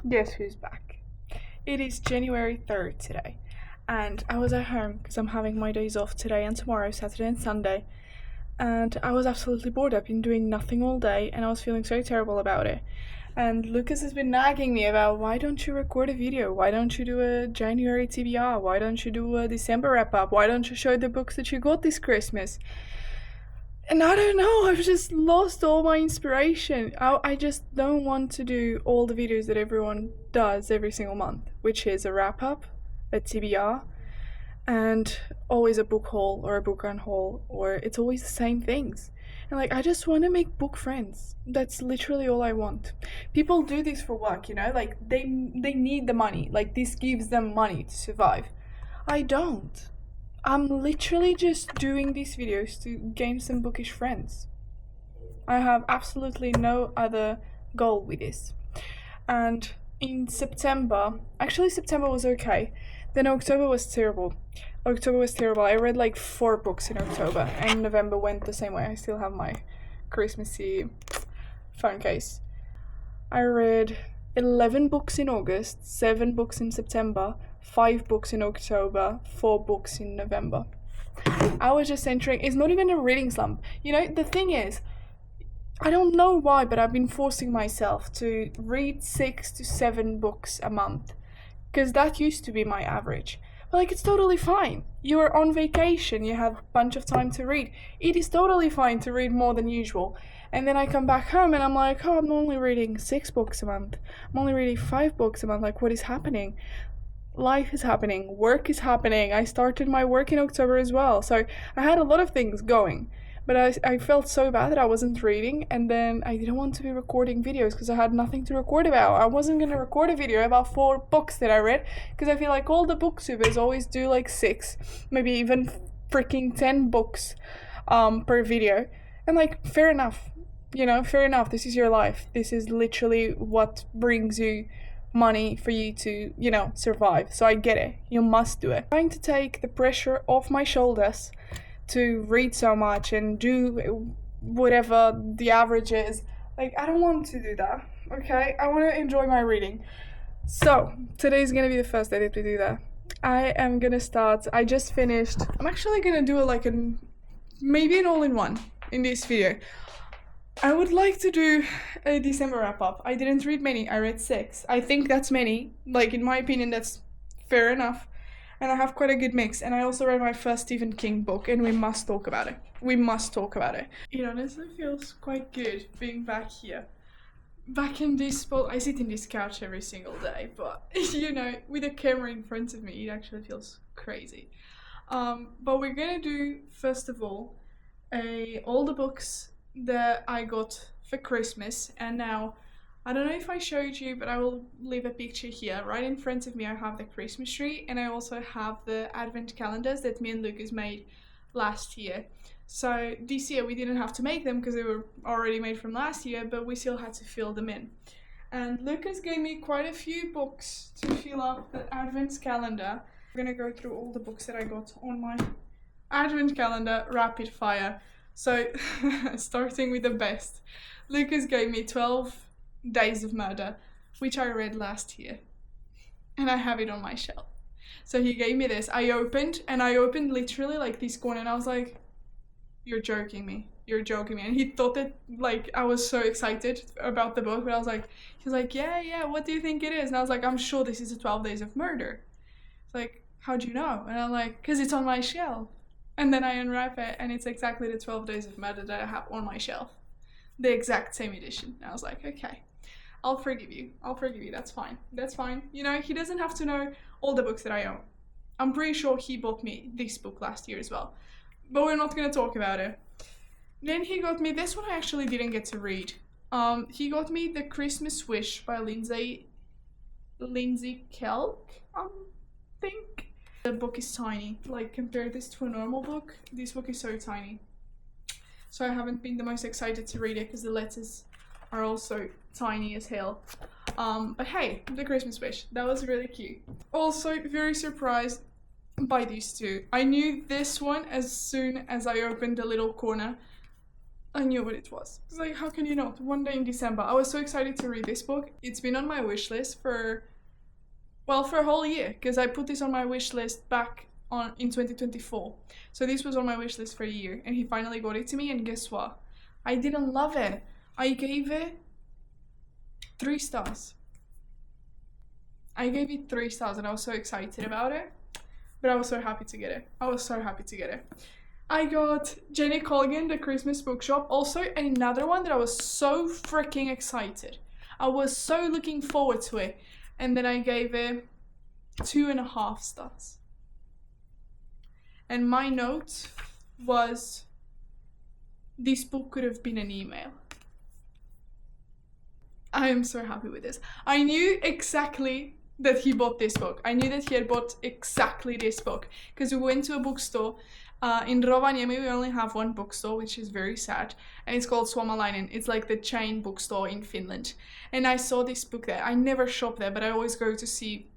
Guess who's back? It is January 3rd today, and I was at home because I'm having my days off today and tomorrow, Saturday and Sunday, and I was absolutely bored. I've been doing nothing all day, and I was feeling so terrible about it. And Lucas has been nagging me about why don't you record a video? Why don't you do a January TBR? Why don't you do a December wrap up? Why don't you show the books that you got this Christmas? And I don't know, I've just lost all my inspiration. I just don't want to do all the videos that everyone does every single month, which is a wrap up, a TBR, and always a book haul or a book run haul, or it's always the same things. And I just want to make book friends. That's literally all I want. People do this for work, they need the money. Like, this gives them money to survive. I don't. I'm literally just doing these videos to gain some bookish friends. I have absolutely no other goal with this. And in September was okay. Then October was terrible. I read like 4 books in October, and November went the same way. I still have my Christmassy phone case. I read 11 books in August, 7 books in September, 5 books in October, 4 books in November. I was just entering, it's not even a reading slump. The thing is, I don't know why, but I've been forcing myself to read 6 to 7 books a month, because that used to be my average. But it's totally fine. You're on vacation, you have a bunch of time to read. It is totally fine to read more than usual. And then I come back home and I'm like, oh, I'm only reading 6 books a month. I'm only reading 5 books a month. What is happening? Life is happening. Work is happening. I started my work in October as well. So I had a lot of things going. But I felt so bad that I wasn't reading, and then I didn't want to be recording videos because I had nothing to record about. I wasn't going to record a video about 4 books that I read because I feel like all the booktubers always do 6, maybe even freaking 10 books per video. And fair enough. Fair enough. This is your life. This is literally what brings you money for you to, survive. So I get it. You must do it. I'm trying to take the pressure off my shoulders to read so much and do whatever the average is. I don't want to do that, okay? I want to enjoy my reading. So, today's gonna be the first day that we do that. I am gonna start, I just finished, I'm actually gonna do maybe an all-in-one in this video. I would like to do a December wrap-up. I didn't read many, I read 6. I think that's many, in my opinion, that's fair enough. And I have quite a good mix. And I also read my first Stephen King book, and we must talk about it. It honestly feels quite good being back here. Back in this spot. I sit in this couch every single day, but with a camera in front of me, it actually feels crazy. But we're gonna do, first of all, all the books that I got for Christmas. And now, I don't know if I showed you, but I will leave a picture here. Right in front of me I have the Christmas tree, and I also have the advent calendars that me and Lucas made last year. So this year we didn't have to make them because they were already made from last year, but we still had to fill them in. And Lucas gave me quite a few books to fill up the advent calendar. I'm gonna go through all the books that I got on my advent calendar rapid fire. So starting with the best. Lucas gave me 12 Days of Murder, which I read last year, and I have it on my shelf. So he gave me this. I opened literally this corner, and I was like, you're joking me, and he thought that I was so excited about the book, but he was like, yeah, what do you think it is? And I was like, I'm sure this is the 12 Days of Murder. It's like, how'd you know? And I'm like, because it's on my shelf. And then I unwrap it, and it's exactly the 12 Days of Murder that I have on my shelf, the exact same edition. And I was like, okay, I'll forgive you, that's fine. He doesn't have to know all the books that I own. I'm pretty sure he bought me this book last year as well, but we're not going to talk about it. Then he got me, this one I actually didn't get to read. He got me The Christmas Wish by Lindsay Kelk, I think. The book is tiny, compare this to a normal book, this book is so tiny. So I haven't been the most excited to read it because the letters are also tiny as hell. But hey, The Christmas Wish, that was really cute. Also very surprised by these two. I knew this one as soon as I opened the little corner I knew what it was. It's like, how can you not? One day in December. I was so excited to read this book. It's been on my wish list for a whole year, because I put this on my wish list back in 2024. So this was on my wish list for a year, and he finally got it to me, and guess what? I didn't love it. I gave it 3 stars. I gave it 3 stars, and I was so excited about it. But I was so happy to get it. I got Jenny Colgan, The Christmas Bookshop. Also another one that I was so freaking excited. I was so looking forward to it. And then I gave it 2.5 stars. And my note was, this book could have been an email. I am so happy with this. I knew exactly that he bought this book. I knew that he had bought exactly this book, because we went to a bookstore in Rovaniemi. We only have one bookstore, which is very sad, and it's called Suomalainen. It's like the chain bookstore in Finland, and I saw this book there. I never shop there, but I always go to see,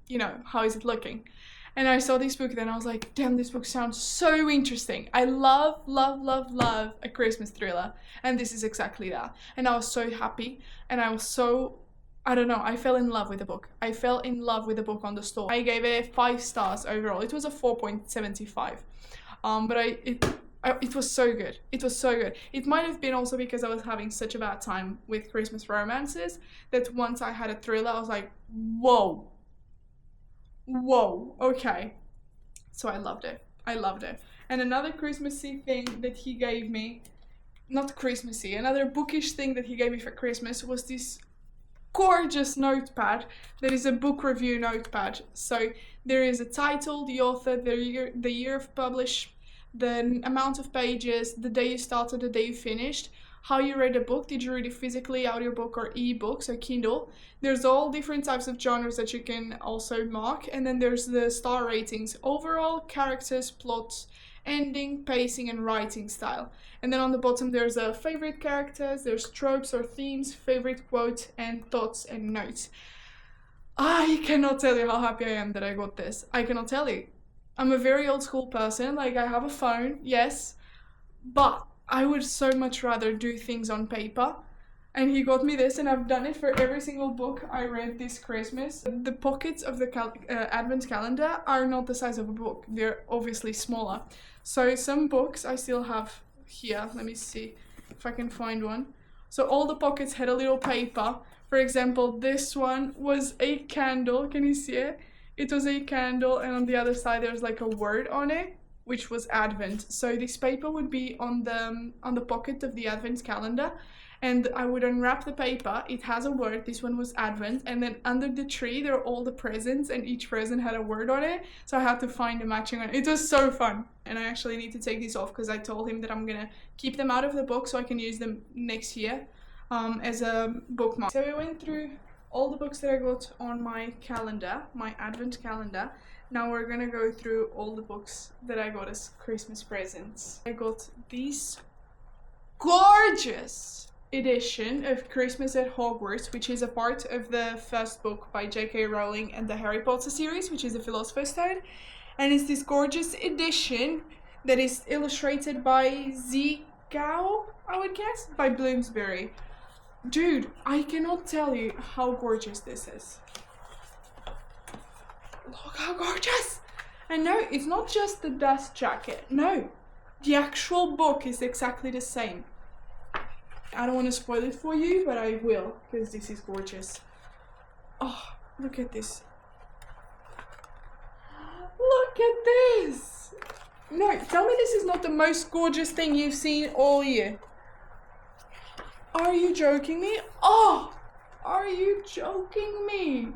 how is it looking. And I saw this book there, and I was like, damn, this book sounds so interesting. I love a Christmas thriller, and this is exactly that. And I was so happy, and I was so, I don't know, I fell in love with the book. I fell in love with the book on the store. I gave it 5 stars overall. It was a 4.75. But it was so good. It was so good. It might have been also because I was having such a bad time with Christmas romances that once I had a thriller, I was like, whoa, okay. So I loved it. And another Christmassy thing that he gave me, not Christmassy, another bookish thing that he gave me for Christmas was this gorgeous notepad that is a book review notepad. So there is a title, the author, the year of publish, the amount of pages, the day you started, the day you finished, how you read a book. Did you read it physically, audiobook, or ebook, so Kindle? There's all different types of genres that you can also mark, and then there's the star ratings: overall, characters, plots, ending, pacing, and writing style. And then on the bottom there's favorite characters, there's tropes or themes, favorite quotes, and thoughts and notes. I cannot tell you how happy I am that I got this. I cannot tell you. I'm a very old school person. Like, I have a phone, yes, but I would so much rather do things on paper. And he got me this, and I've done it for every single book I read this Christmas. The pockets of the advent calendar are not the size of a book. They're obviously smaller. So some books I still have here. Let me see if I can find one. So all the pockets had a little paper. For example, this one was a candle. Can you see it? It was a candle, and on the other side there's like a word on it, which was Advent. So this paper would be on the pocket of the Advent calendar, and I would unwrap the paper. It has a word. This one was Advent, and then under the tree there are all the presents, and each present had a word on it. So I had to find a matching one. It was so fun, and I actually need to take these off because I told him that I'm gonna keep them out of the book so I can use them next year as a bookmark. So we went through all the books that I got on my calendar, my Advent calendar. Now we're gonna go through all the books that I got as Christmas presents. I got this gorgeous edition of Christmas at Hogwarts, which is a part of the first book by J.K. Rowling and the Harry Potter series, which is the Philosopher's Stone. And it's this gorgeous edition that is illustrated by Z. Gao, I would guess, by Bloomsbury. Dude, I cannot tell you how gorgeous this is. Look how gorgeous! And no, it's not just the dust jacket. No, the actual book is exactly the same. I don't want to spoil it for you, but I will, because this is gorgeous. Oh, look at this. Look at this! No, tell me this is not the most gorgeous thing you've seen all year. Are you joking me? Oh! Are you joking me?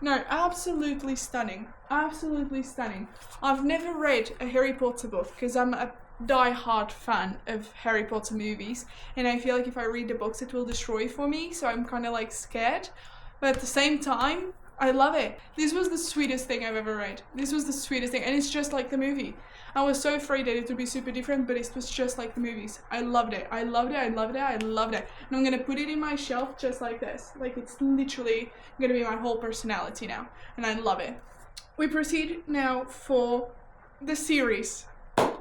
No, absolutely stunning. Absolutely stunning. I've never read a Harry Potter book because I'm a die-hard fan of Harry Potter movies, and I feel like if I read the books it will destroy for me, so I'm kind of like scared. But at the same time, I love it. This was the sweetest thing I've ever read. This was the sweetest thing, and it's just like the movie. I was so afraid that it would be super different, but it was just like the movies. I loved it. I loved it. I loved it. I loved it. And I'm gonna put it in my shelf just like this. Like, it's literally gonna be my whole personality now, and I love it. We proceed now for the series.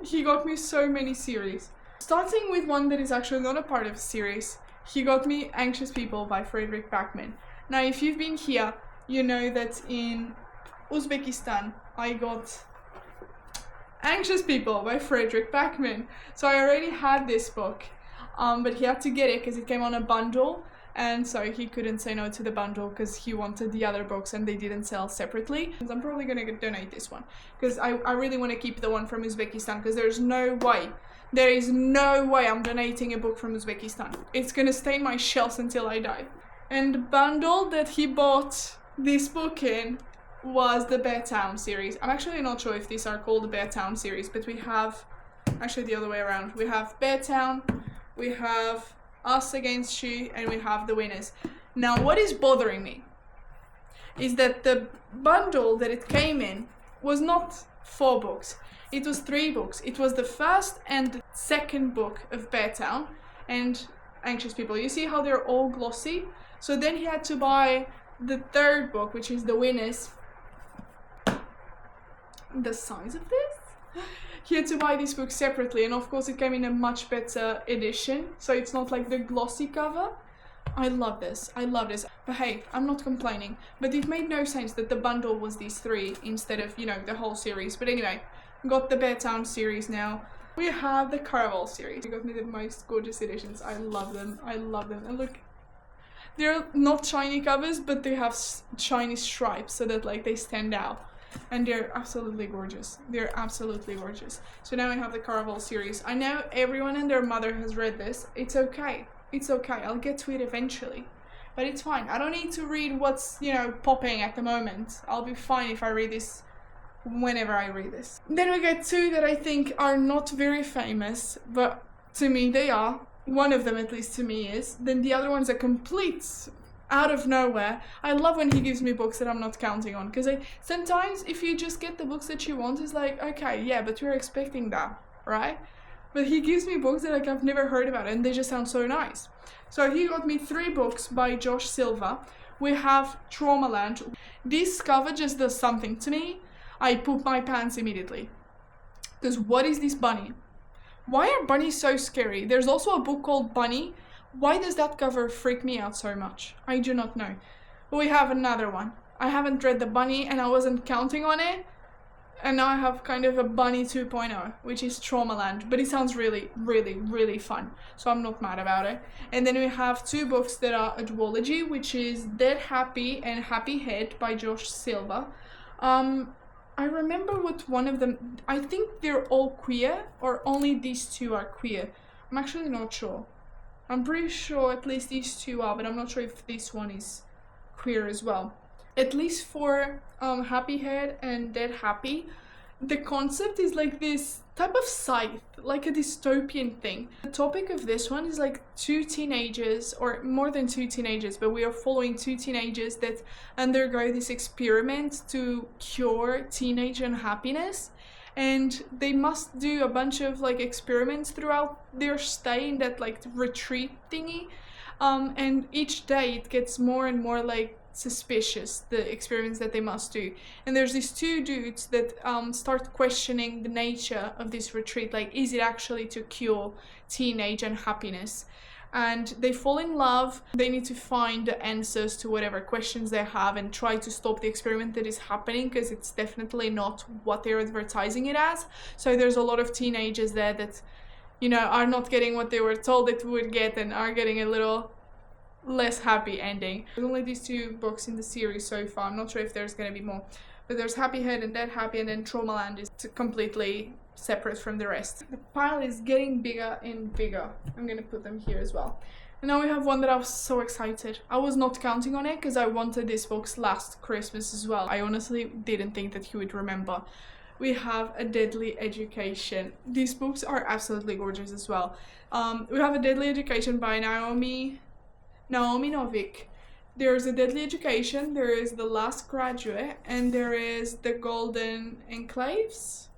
He got me so many series. Starting with one that is actually not a part of the series, he got me Anxious People by Frederick Backman. Now, if you've been here, you know that in Uzbekistan, I got Anxious People by Frederick Backman. So I already had this book, but he had to get it because it came on a bundle, and so he couldn't say no to the bundle because he wanted the other books and they didn't sell separately. I'm probably going to donate this one because I really want to keep the one from Uzbekistan, because there is no way I'm donating a book from Uzbekistan. It's going to stay in my shelves until I die. And the bundle that he bought this book in was the Bear Town series. I'm actually not sure if these are called the Bear Town series, but we have, actually the other way around, we have Bear Town, we have Us Against You, and we have The Winners. Now, what is bothering me is that the bundle that it came in was not 4 books, it was 3 books. It was the first and second book of Bear Town and Anxious People. You see how they're all glossy? So then he had to buy the third book, which is The Winners. The size of this? He had to buy this book separately, and of course it came in a much better edition, so it's not like the glossy cover. I love this. But hey, I'm not complaining. But it made no sense that the bundle was these 3 instead of, you know, the whole series. But anyway, got the Bear Town series now. We have the Caraval series. He got me the most gorgeous editions. I love them. And look, they're not shiny covers, but they have shiny stripes so that like they stand out. And they're absolutely gorgeous. So now I have the Caraval series. I know everyone and their mother has read this. It's okay. I'll get to it eventually. But it's fine. I don't need to read what's, you know, popping at the moment. I'll be fine if I read this whenever I read this. Then we get 2 that I think are not very famous, but to me they are. One of them, at least to me, is. Then the other one's a complete out of nowhere. I love when he gives me books that I'm not counting on, because sometimes if you just get the books that you want, it's like, okay, yeah, but you're expecting that, right? But he gives me books that like I've never heard about, and they just sound so nice. So he got me 3 books by Josh Silva. We have Traumaland. This cover just does something to me. I poop my pants immediately. Because what is this bunny? Why are bunnies so scary? There's also a book called Bunny. Why does that cover freak me out so much? I do not know. But we have another one. I haven't read the Bunny and I wasn't counting on it. And now I have kind of a Bunny 2.0, which is Traumaland. But it sounds really, really, really fun. So I'm not mad about it. And then we have 2 books that are a duology, which is Dead Happy and Happy Head by Josh Silva. I remember what one of them, I think they're all queer, or only these 2 are queer. I'm actually not sure. I'm pretty sure at least these 2 are, but I'm not sure if this one is queer as well. At least for Happy Head and Dead Happy, the concept is like this type of scythe, like a dystopian thing. The topic of this one is like 2 teenagers, or more than 2 teenagers, but we are following 2 teenagers that undergo this experiment to cure teenage unhappiness. And they must do a bunch of like experiments throughout their stay in that like retreat thingy. And each day it gets more and more like suspicious, the experiments that they must do. And there's these 2 dudes that start questioning the nature of this retreat, like is it actually to cure teenage unhappiness? And they fall in love. They need to find the answers to whatever questions they have and try to stop the experiment that is happening, because it's definitely not what they're advertising it as. So there's a lot of teenagers there that, you know, are not getting what they were told they would get and are getting a little less happy ending. There's only these 2 books in the series so far. I'm not sure if there's going to be more. But there's Happy Head and Dead Happy, and then Traumaland is completely separate from the rest. The pile is getting bigger and bigger. I'm going to put them here as well. And now we have one that I was so excited. I was not counting on it because I wanted this box last Christmas as well. I honestly didn't think that he would remember. We have A Deadly Education. These books are absolutely gorgeous as well. We have A Deadly Education by Naomi Novik. There's A Deadly Education, there is The Last Graduate, and there is The Golden Enclaves.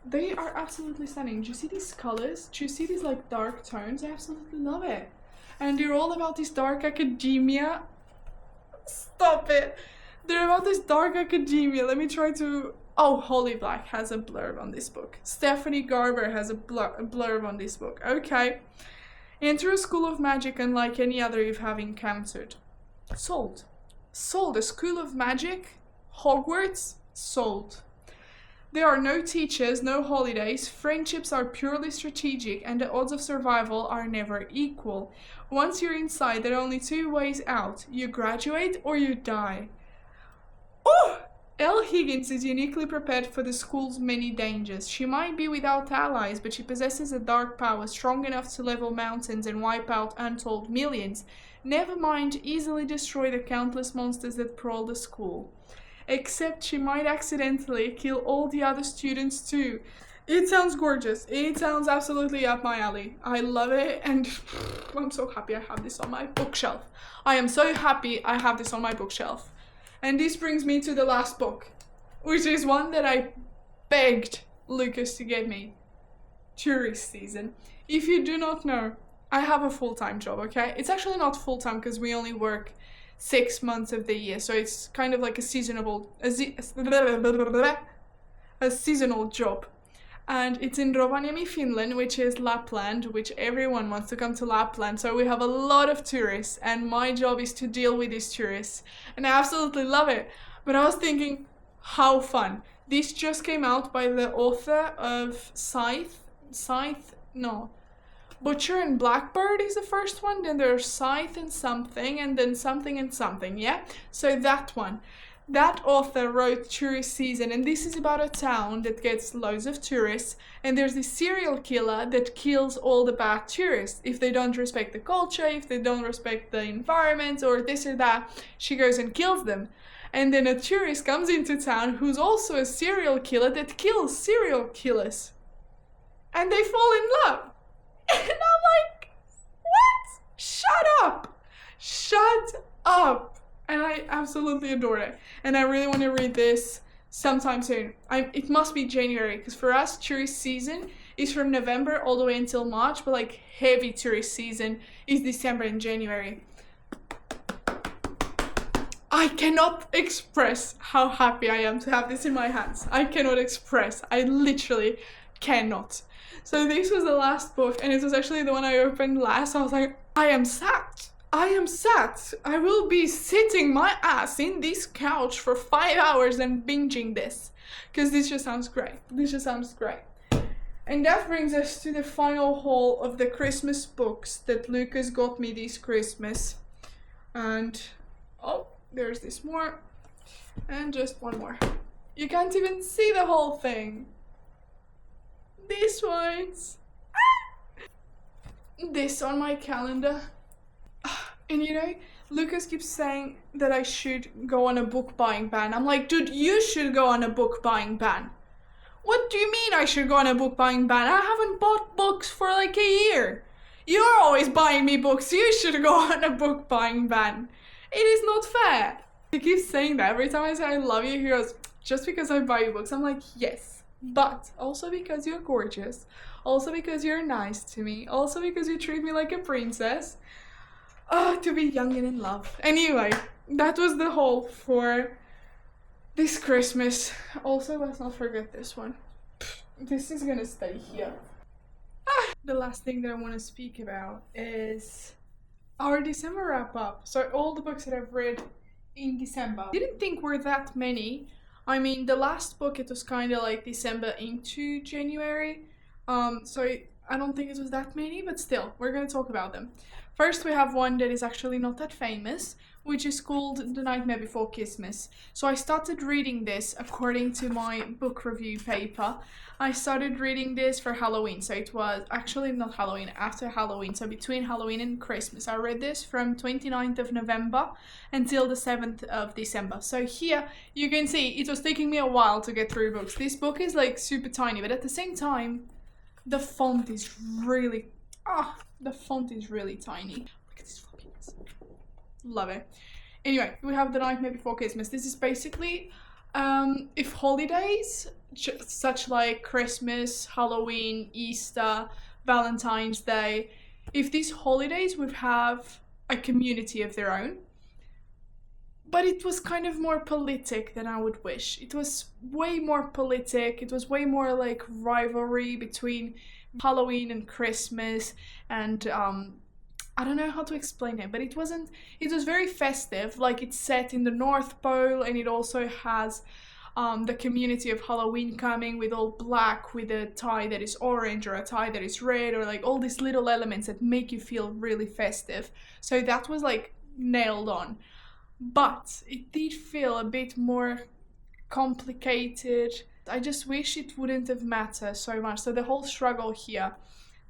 They are absolutely stunning. Do you see these colors? Do you see these like dark tones? I absolutely love it. And they're all about this dark academia. Stop it. They're about this dark academia. Let me try to Oh, Holly Black has a blurb on this book. Stephanie Garber has a blurb on this book. Okay. Enter a school of magic unlike any other you have encountered. Sold. Sold. A school of magic? Hogwarts? Sold. There are no teachers, no holidays, friendships are purely strategic, and the odds of survival are never equal. Once you're inside, there are only two ways out. You graduate or you die. Oh! Elle Higgins is uniquely prepared for the school's many dangers. She might be without allies, but she possesses a dark power strong enough to level mountains and wipe out untold millions. Never mind easily destroy the countless monsters that prowl the school. Except she might accidentally kill all the other students too. It sounds gorgeous. It sounds absolutely up my alley. I love it, and I'm so happy I have this on my bookshelf. I am so happy I have this on my bookshelf. And this brings me to the last book, which is one that I begged Lucas to get me. Tourist Season. If you do not know, I have a full-time job, okay? It's actually not full-time because we only work 6 months of the year, so it's kind of like a seasonal job. And it's in Rovaniemi, Finland, which is Lapland, which everyone wants to come to Lapland. So we have a lot of tourists, and my job is to deal with these tourists. And I absolutely love it. But I was thinking, how fun. This just came out by the author of Butcher and Blackbird is the first one, then there's Scythe and something, and then something and something, yeah? So that one. That author wrote Tourist Season, and this is about a town that gets loads of tourists, and there's this serial killer that kills all the bad tourists. If they don't respect the culture, if they don't respect the environment, or this or that, she goes and kills them. And then a tourist comes into town who's also a serial killer that kills serial killers. And they fall in love. And I'm like, what? Shut up! Shut up! And I absolutely adore it. And I really want to read this sometime soon. It must be January, because for us, tourist season is from November all the way until March, but like heavy tourist season is December and January. I cannot express how happy I am to have this in my hands. I cannot express. I literally cannot. So this was the last book, and it was actually the one I opened last. I was like, I am sat. I will be sitting my ass in this couch for 5 hours and binging this. Because this just sounds great. And that brings us to the final haul of the Christmas books that Lucas got me this Christmas. And, oh, there's this more. And just one more. You can't even see the whole thing. These ones. This on my calendar. And you know, Lucas keeps saying that I should go on a book buying ban. I'm like, dude, you should go on a book buying ban. What do you mean I should go on a book buying ban? I haven't bought books for like a year. You're always buying me books. You should go on a book buying ban. It is not fair. He keeps saying that. Every time I say I love you, he goes, just because I buy you books. I'm like, yes, but also because you're gorgeous. Also because you're nice to me. Also because you treat me like a princess. To be young and in love. Anyway, that was the haul for this Christmas. Also, let's not forget this one. This is gonna stay here. The last thing that I want to speak about is our December wrap up. So all the books that I've read in December. Didn't think were that many. I mean, the last book, it was kind of like December into January. So I don't think it was that many, but still, we're gonna talk about them. First, we have one that is actually not that famous, which is called The Nightmare Before Christmas. So I started reading this according to my book review paper. I started reading this for Halloween, so it was actually not Halloween, after Halloween, so between Halloween and Christmas. I read this from 29th of November until the 7th of December. So here, you can see, it was taking me a while to get through books. This book is like super tiny, but at the same time, the font is really, tiny. Look at this focus. Love it. Anyway, we have The Nightmare Before Christmas. This is basically, if holidays, such like Christmas, Halloween, Easter, Valentine's Day, if these holidays would have a community of their own, but it was kind of more politic than I would wish. It was way more politic. It was way more like rivalry between Halloween and Christmas, and I don't know how to explain it, but it wasn't. It was very festive. Like, it's set in the North Pole, and it also has the community of Halloween coming with all black, with a tie that is orange or a tie that is red, or like all these little elements that make you feel really festive. So that was like nailed on. But it did feel a bit more complicated. I just wish it wouldn't have mattered so much. So the whole struggle here,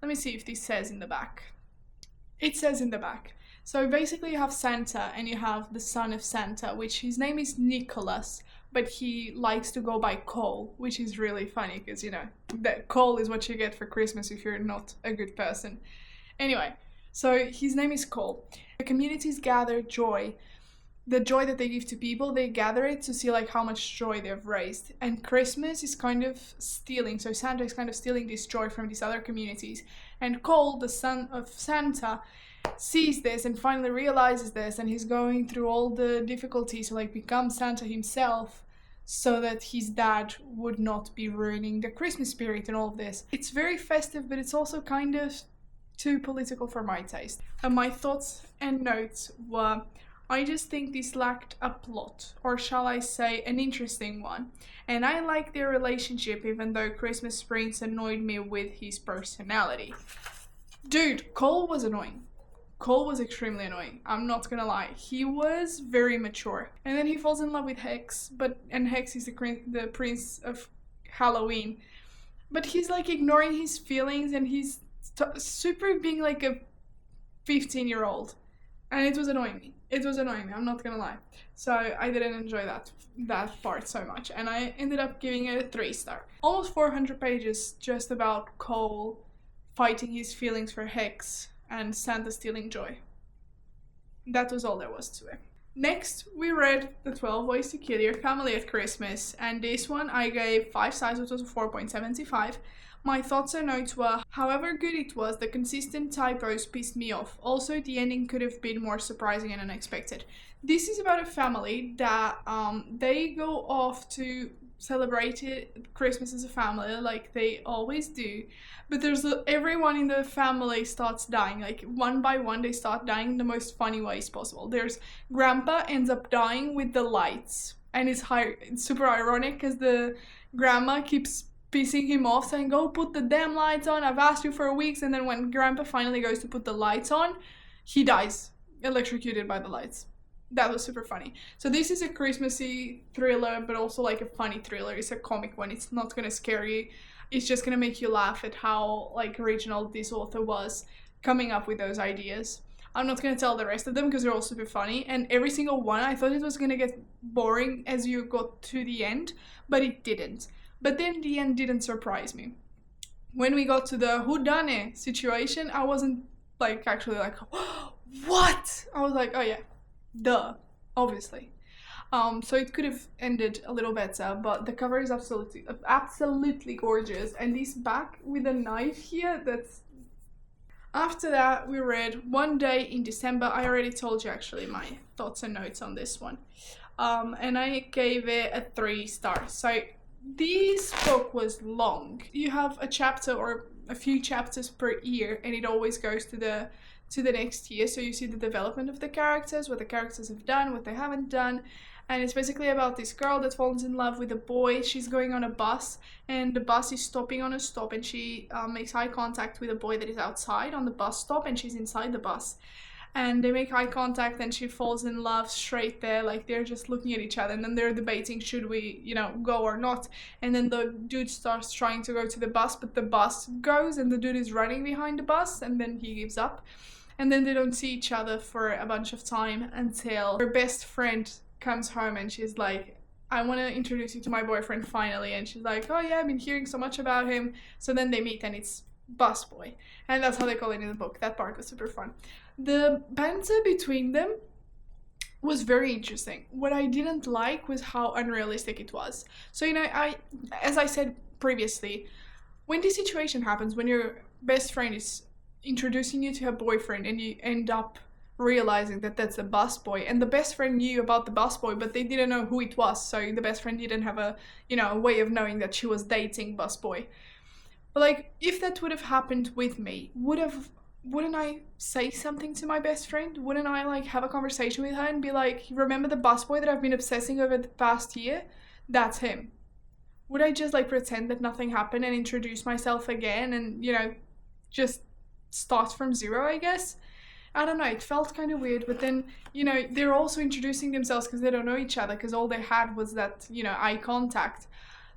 let me see if this says in the back. It says in the back. So basically you have Santa and you have the son of Santa, which his name is Nicholas, but he likes to go by Cole, which is really funny because, you know, that Cole is what you get for Christmas if you're not a good person. Anyway, so his name is Cole. The communities gather joy. The joy that they give to people, they gather it to see like how much joy they've raised. And Christmas is kind of stealing, so Santa is kind of stealing this joy from these other communities. And Cole, the son of Santa, sees this and finally realizes this, and he's going through all the difficulties to like become Santa himself so that his dad would not be ruining the Christmas spirit and all of this. It's very festive, but it's also kind of too political for my taste. And my thoughts and notes were, I just think this lacked a plot, or shall I say, an interesting one. And I like their relationship, even though Christmas Prince annoyed me with his personality. Dude, Cole was annoying. Cole was extremely annoying. I'm not gonna lie. He was very mature. And then he falls in love with Hex, and Hex is the prince of Halloween. But he's like ignoring his feelings, and he's super being like a 15-year-old. And it was annoying me. It was annoying me, I'm not gonna lie. So I didn't enjoy that part so much, and I ended up giving it a 3-star. Almost 400 pages just about Cole fighting his feelings for Hex and Santa stealing joy. That was all there was to it. Next, we read The 12 Ways to Kill Your Family at Christmas, and this one I gave 5 stars, which was a 4.75. My thoughts and notes were, however good it was, the consistent typos pissed me off. Also, the ending could have been more surprising and unexpected. This is about a family that they go off to celebrate Christmas as a family, like they always do. But everyone in the family starts dying, like one by one they start dying in the most funny ways possible. There's Grandpa ends up dying with the lights, and it's super ironic because the grandma keeps pissing him off, saying, go put the damn lights on, I've asked you for weeks. And then when Grandpa finally goes to put the lights on, he dies, electrocuted by the lights. That was super funny. So this is a Christmassy thriller, but also like a funny thriller. It's a comic one. It's not gonna scare you. It's just gonna make you laugh at how like original this author was coming up with those ideas. I'm not gonna tell the rest of them because they're all super funny, and every single one I thought it was gonna get boring as you got to the end, but it didn't. But then the end didn't surprise me. When we got to the whodunit situation, I wasn't like actually like, what? I was like, oh yeah, duh, obviously. So it could have ended a little better, but the cover is absolutely gorgeous. And this back with a knife here, that's... After that, we read One Day in December. I already told you actually my thoughts and notes on this one. And I gave it a 3 stars. So this book was long. You have a chapter or a few chapters per year, and it always goes to the next year. So you see the development of the characters, what the characters have done, what they haven't done. And it's basically about this girl that falls in love with a boy. She's going on a bus, and the bus is stopping on a stop, and she makes eye contact with a boy that is outside on the bus stop, and she's inside the bus. And they make eye contact, and she falls in love straight there. Like, they're just looking at each other, and then they're debating, should we, go or not? And then the dude starts trying to go to the bus, but the bus goes, and the dude is running behind the bus, and then he gives up. And then they don't see each other for a bunch of time until her best friend comes home, and she's like, I want to introduce you to my boyfriend finally. And she's like, oh yeah, I've been hearing so much about him. So then they meet, and it's Bus Boy. And that's how they call it in the book. That part was super fun. The banter between them was very interesting. What I didn't like was how unrealistic it was. So, as I said previously, when this situation happens, when your best friend is introducing you to her boyfriend and you end up realizing that that's a busboy, and the best friend knew about the busboy, but they didn't know who it was, so the best friend didn't have a, a way of knowing that she was dating busboy. But like, if that would have happened with me, wouldn't I say something to my best friend? Wouldn't I like have a conversation with her and be like, remember the busboy that I've been obsessing over the past year? That's him. Would I just like pretend that nothing happened and introduce myself again and, just start from zero, I guess? I don't know, it felt kind of weird, but then, they're also introducing themselves because they don't know each other, because all they had was that, eye contact.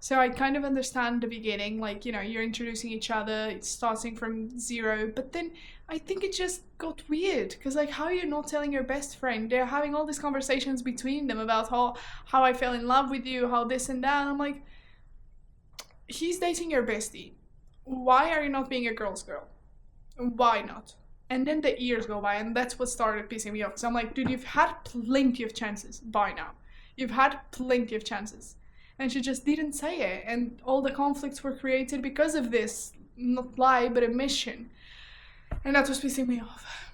So I kind of understand the beginning, like, you're introducing each other, it's starting from zero, but then I think it just got weird, because like, how are you not telling your best friend? They're having all these conversations between them about how I fell in love with you, how this and that, and I'm like, he's dating your bestie. Why are you not being a girl's girl? Why not? And then the years go by, and that's what started pissing me off. So I'm like, dude, you've had plenty of chances by now. You've had plenty of chances. And she just didn't say it. And all the conflicts were created because of this, not lie, but omission. And that was pissing me off.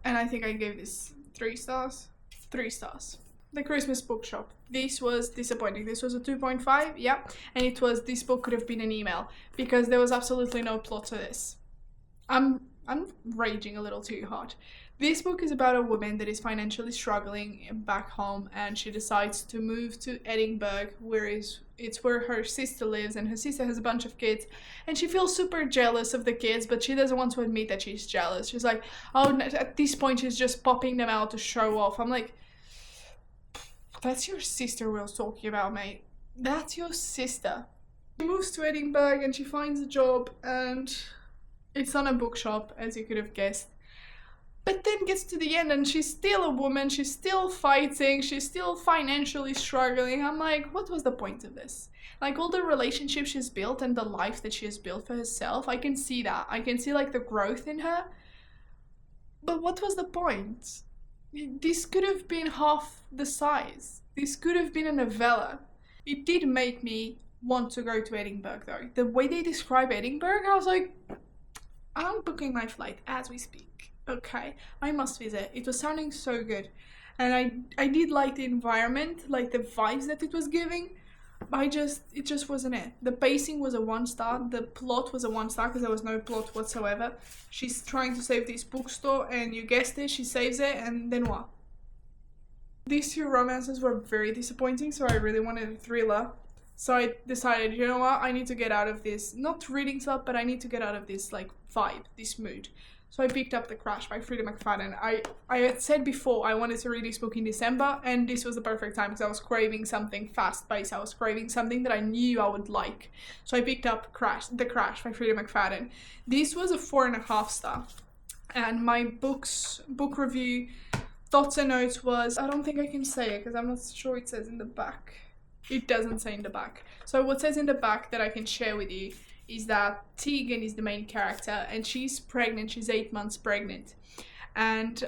And I think I gave this 3 stars. 3 stars. The Christmas bookshop. This was disappointing. This was a 2.5, yeah. And it was, this book could have been an email, because there was absolutely no plot to this. I'm raging a little too hard. This book is about a woman that is financially struggling back home, and she decides to move to Edinburgh, it's where her sister lives, and her sister has a bunch of kids, and she feels super jealous of the kids, but she doesn't want to admit that she's jealous. She's like, oh, at this point she's just popping them out to show off. I'm like, that's your sister we're talking about, mate. That's your sister. She moves to Edinburgh and she finds a job, and it's on a bookshop, as you could have guessed. But then gets to the end and she's still a woman, she's still fighting, she's still financially struggling. I'm like, what was the point of this? Like, all the relationships she's built and the life that she has built for herself, I can see that. I can see like the growth in her. But what was the point? This could have been half the size. This could have been a novella. It did make me want to go to Edinburgh though. The way they describe Edinburgh, I was like, I'm booking my flight as we speak. Okay, I must visit. It was sounding so good. And I did like the environment, like the vibes that it was giving. It just wasn't it. The pacing was a 1 star. The plot was a 1 star because there was no plot whatsoever. She's trying to save this bookstore, and you guessed it, she saves it, and then what? These 2 romances were very disappointing, so I really wanted a thriller. So I decided, you know what, I need to get out of this, not reading slump, but I need to get out of this like vibe, this mood. So I picked up The Crash by Frida McFadden. I had said before I wanted to read this book in December, and this was the perfect time because I was craving something fast-paced. I was craving something that I knew I would like. So I picked up The Crash by Frida McFadden. This was a 4.5 star. And my book review, thoughts and notes was, I don't think I can say it because I'm not sure it says in the back. It doesn't say in the back. So what says in the back that I can share with you is that Tegan is the main character, and she's pregnant. She's 8 months pregnant, and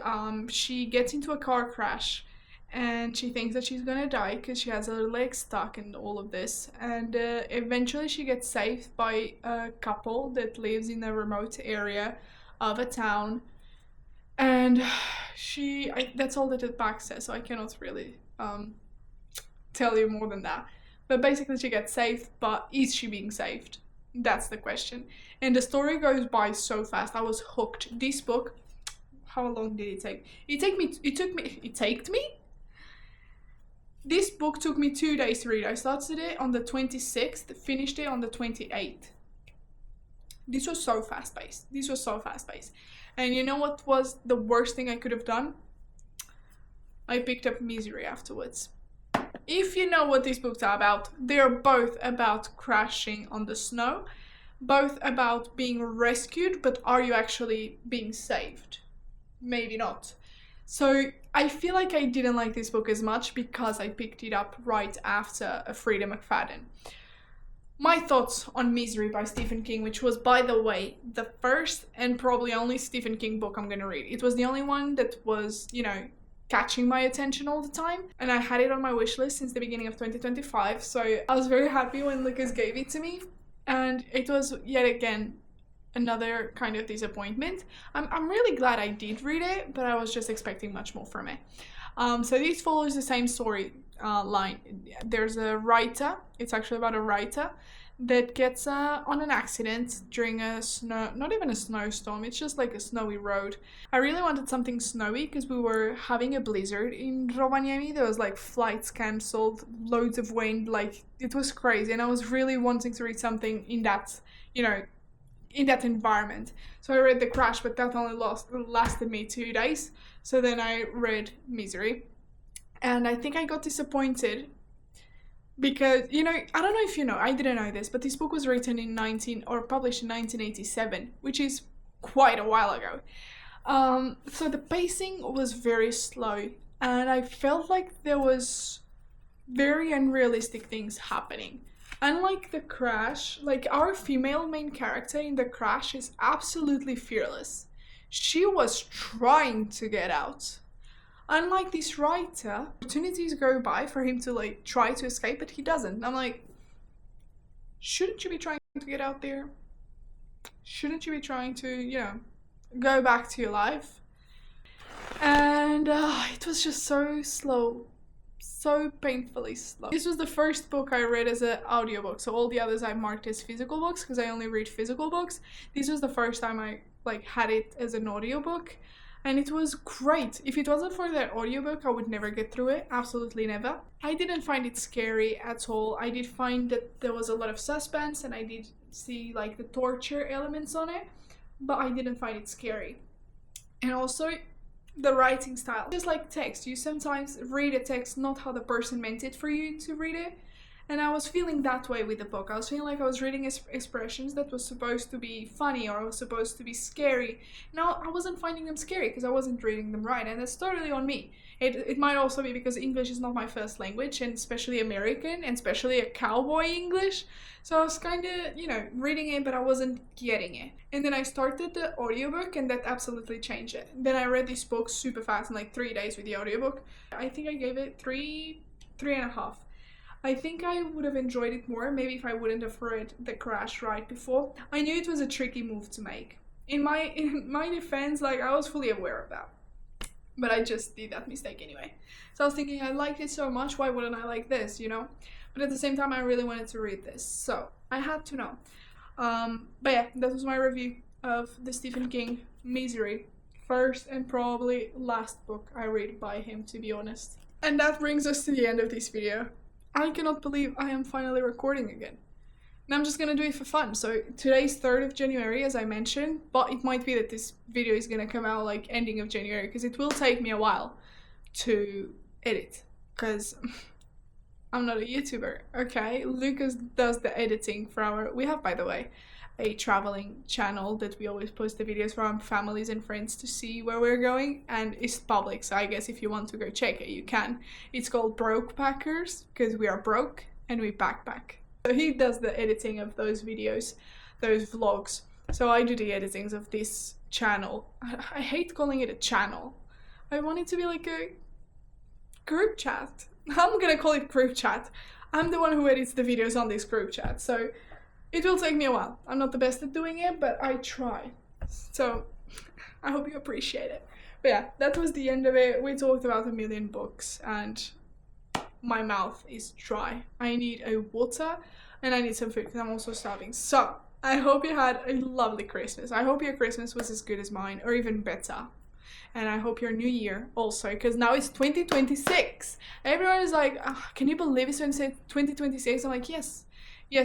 she gets into a car crash, and she thinks that she's gonna die because she has her leg stuck and all of this, and eventually she gets saved by a couple that lives in a remote area of a town, and that's all that the back says, so I cannot really tell you more than that. But basically she gets saved, but is she being saved? That's the question. And the story goes by so fast. I was hooked. This book, how long did it take? It took me? This book took me 2 days to read. I started it on the 26th, finished it on the 28th. This was so fast paced. And you know what was the worst thing I could have done? I picked up Misery afterwards. If you know what these books are about, they're both about crashing on the snow, both about being rescued, but are you actually being saved? Maybe not. So I feel like I didn't like this book as much because I picked it up right after Frida McFadden. My thoughts on Misery by Stephen King, which was, by the way, the first and probably only Stephen King book I'm going to read. It was the only one that was, catching my attention all the time, and I had it on my wish list since the beginning of 2025, so I was very happy when Lucas gave it to me, and it was yet again another kind of disappointment. I'm really glad I did read it, but I was just expecting much more from it. So this follows the same story line. There's a writer, it's actually about a writer that gets on an accident during a not even a snowstorm, it's just like a snowy road. I really wanted something snowy because we were having a blizzard in Rovaniemi. There was like flights cancelled, loads of wind, like it was crazy, and I was really wanting to read something in that, in that environment. So I read The Crash, but that only lasted me 2 days. So then I read Misery, and I think I got disappointed because, I don't know if you know, I didn't know this, but this book was written published in 1987, which is quite a while ago. So the pacing was very slow, and I felt like there was very unrealistic things happening. Unlike The Crash, like our female main character in The Crash is absolutely fearless. She was trying to get out. Unlike this writer, opportunities go by for him to like try to escape, but he doesn't. I'm like, shouldn't you be trying to get out there? Shouldn't you be trying to, go back to your life? And it was just so slow, so painfully slow. This was the first book I read as an audiobook, so all the others I marked as physical books because I only read physical books. This was the first time I had it as an audiobook, and it was great. If it wasn't for that audiobook, I would never get through it, absolutely never. I didn't find it scary at all. I did find that there was a lot of suspense, and I did see like the torture elements on it, but I didn't find it scary. And also the writing style, just like text, you sometimes read a text not how the person meant it for you to read it, and I was feeling that way with the book. I was feeling like I was reading expressions that was supposed to be funny or was supposed to be scary. Now I wasn't finding them scary because I wasn't reading them right, and that's totally on me. It might also be because English is not my first language, and especially American, and especially a cowboy English. So I was kind of, reading it, but I wasn't getting it. And then I started the audiobook, and that absolutely changed it. Then I read this book super fast in like 3 days with the audiobook. I think I gave it three and a half. I think I would have enjoyed it more maybe if I wouldn't have read The Crash right before. I knew it was a tricky move to make. In my defense, like I was fully aware of that. But I just did that mistake anyway. So I was thinking, I liked it so much, why wouldn't I like this, But at the same time, I really wanted to read this, so I had to know. But yeah, that was my review of the Stephen King Misery. First and probably last book I read by him, to be honest. And that brings us to the end of this video. I cannot believe I am finally recording again. And I'm just gonna do it for fun. So today's 3rd of January, as I mentioned, but it might be that this video is gonna come out like ending of January, because it will take me a while to edit, because I'm not a YouTuber, okay? Lucas does the editing for we have, by the way, a traveling channel that we always post the videos for our families and friends to see where we're going, and it's public, so I guess if you want to go check it, you can. It's called Broke Packers, because we are broke and we backpack. So he does the editing of those videos, those vlogs. So I do the editings of this channel. I hate calling it a channel. I want it to be like a group chat. I'm gonna call it group chat. I'm the one who edits the videos on this group chat, so it will take me a while. I'm not the best at doing it, but I try. So I hope you appreciate it. But yeah, that was the end of it. We talked about a million books, and my mouth is dry. I need a water and I need some food because I'm also starving. So I hope you had a lovely Christmas. I hope your Christmas was as good as mine, or even better. And I hope your new year also, because now it's 2026. Everyone is like, can you believe it's 2026? I'm like, yes,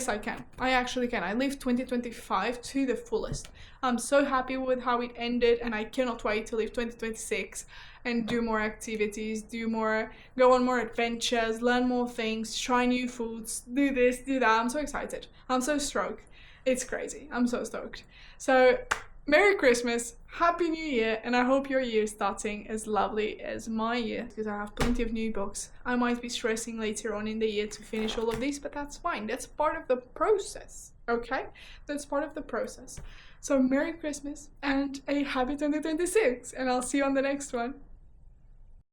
I can. I actually can. I lived 2025 to the fullest. I'm so happy with how it ended, and I cannot wait to live 2026 and do more activities, go on more adventures, learn more things, try new foods, do this, do that. I'm so excited. I'm so stoked. It's crazy. I'm so stoked. So Merry Christmas, Happy New Year, and I hope your year is starting as lovely as my year, because I have plenty of new books. I might be stressing later on in the year to finish all of these, but that's fine. That's part of the process, okay? That's part of the process. So Merry Christmas and a happy 2026, and I'll see you on the next one.